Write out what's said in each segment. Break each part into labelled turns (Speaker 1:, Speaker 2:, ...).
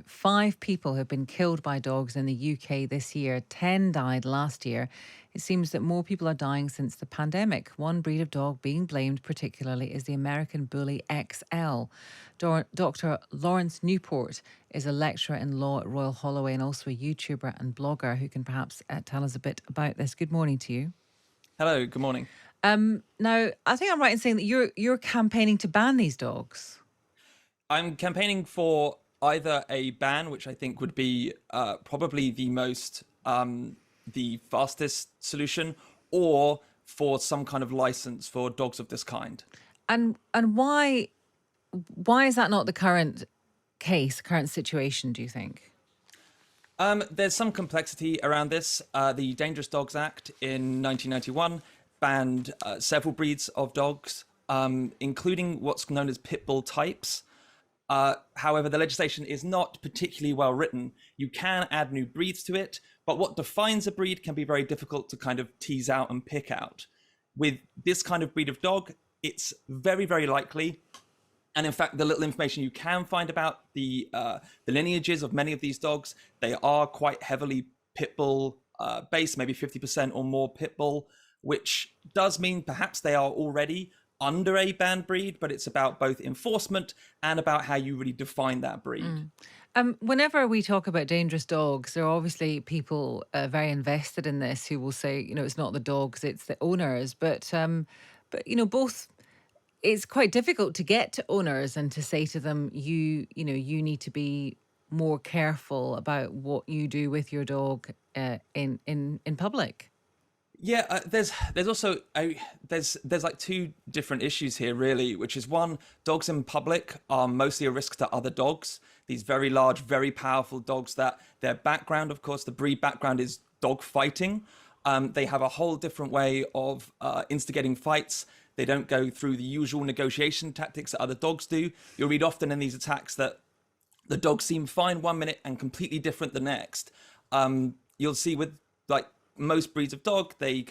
Speaker 1: 5 people have been killed by dogs in the UK this year. 10 died last year. It seems that more people are dying since the pandemic. One breed of dog being blamed particularly is the American Bully XL. Dr. Lawrence Newport is a lecturer in law at Royal Holloway and also a YouTuber and blogger who can perhaps tell us a bit about this. Good morning to you.
Speaker 2: Hello, good morning.
Speaker 1: Now, I think I'm right in saying that you're campaigning to ban these dogs.
Speaker 2: I'm campaigning for either a ban, which I think would be probably the fastest solution, or for some kind of license for dogs of this kind.
Speaker 1: And why is that not the current case, current situation, do you think?
Speaker 2: There's some complexity around this. The Dangerous Dogs Act in 1991 banned several breeds of dogs, including what's known as pitbull types. However, the legislation is not particularly well written. You can add new breeds to it, but what defines a breed can be very difficult to kind of tease out and pick out. With this kind of breed of dog, it's very, very likely, and in fact, the little information you can find about the lineages of many of these dogs, they are quite heavily pitbull based, maybe 50% or more pitbull, which does mean perhaps they are already under a banned breed, but it's about both enforcement and about how you really define that breed.
Speaker 1: Whenever we talk about dangerous dogs, there are obviously people very invested in this who will say, it's not the dogs, it's the owners. But both. It's quite difficult to get to owners and to say to them, you need to be more careful about what you do with your dog in public.
Speaker 2: Yeah, there's also there's like two different issues here really, which is one, dogs in public are mostly a risk to other dogs. These very large, very powerful dogs that their background, of course, the breed background is dog fighting. They have a whole different way of instigating fights. They don't go through the usual negotiation tactics that other dogs do. You'll read often in these attacks that the dogs seem fine one minute and completely different the next. You'll see with like most breeds of dog, they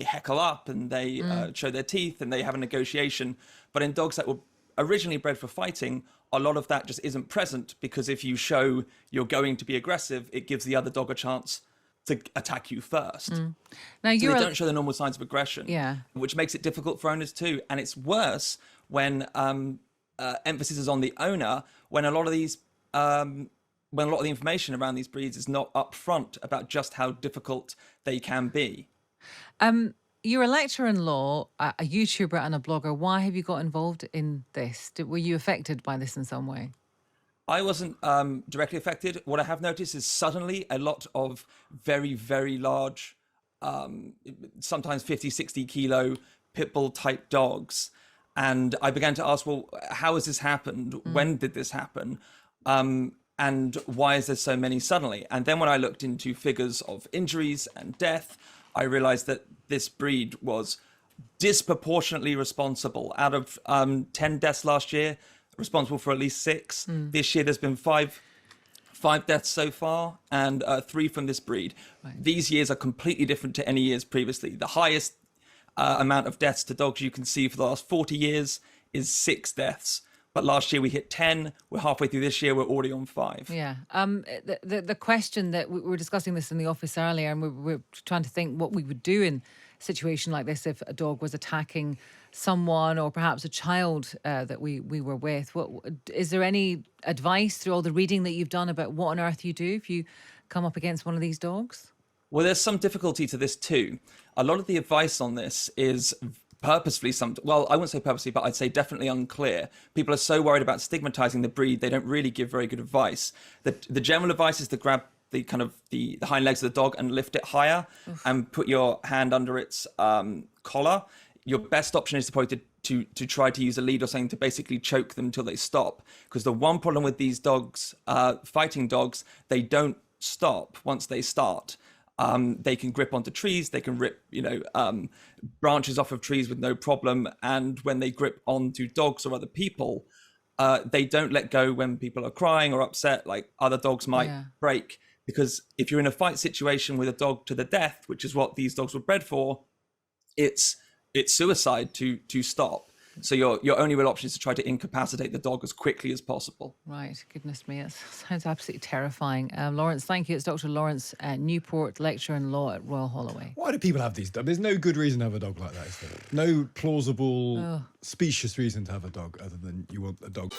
Speaker 2: heckle up and they show their teeth and they have a negotiation. But in dogs that were originally bred for fighting, a lot of that just isn't present, because if you show you're going to be aggressive, it gives the other dog a chance to attack you first.
Speaker 1: Now
Speaker 2: So they don't show the normal signs of aggression,
Speaker 1: Yeah.
Speaker 2: which makes it difficult for owners too. And it's worse when emphasis is on the owner, when a lot of these, when a lot of the information around these breeds is not upfront about just how difficult they can be.
Speaker 1: You're a lecturer in law, a YouTuber and a blogger. Why have you got involved in this? Were you affected by this in some way?
Speaker 2: I wasn't directly affected. What I have noticed is suddenly a lot of very, very large, sometimes 50, 60 kilo pitbull type dogs. And I began to ask, well, how has this happened? When did this happen? And why is there so many suddenly? And then when I looked into figures of injuries and death, I realized that this breed was disproportionately responsible. Out of 10 deaths last year, responsible for at least 6. This year there's been five deaths so far, and 3 from this breed.
Speaker 1: Right.
Speaker 2: These years are completely different to any years previously. The highest amount of deaths to dogs you can see for the last 40 years is 6 deaths. But last year we hit 10. We're halfway through this year. We're already on 5.
Speaker 1: Yeah. The question that we were discussing this in the office earlier, and we're trying to think what we would do in a situation like this if a dog was attacking someone or perhaps a child that we were with. Is there any advice through all the reading that you've done about what on earth you do if you come up against one of these dogs?
Speaker 2: Well, there's some difficulty to this too. A lot of the advice on this is purposefully I wouldn't say purposely, but I'd say definitely unclear. People are so worried about stigmatizing the breed, they don't really give very good advice. The general advice is to grab the hind legs of the dog and lift it higher. Oof. And put your hand under its collar. Your best option is probably to try to use a lead or something to basically choke them until they stop. Because the one problem with these dogs, fighting dogs, they don't stop once they start. They can grip onto trees, they can rip, branches off of trees with no problem. And when they grip onto dogs or other people, they don't let go when people are crying or upset, like other dogs might break. Because if you're in a fight situation with a dog to the death, which is what these dogs were bred for, it's suicide to stop. So your only real option is to try to incapacitate the dog as quickly as possible.
Speaker 1: Right, goodness me, it sounds absolutely terrifying. Lawrence, thank you. It's Dr. Lawrence Newport, lecturer in law at Royal Holloway.
Speaker 3: Why do people have these dogs? There's no good reason to have a dog like that, is there? No plausible, specious reason to have a dog other than you want a dog.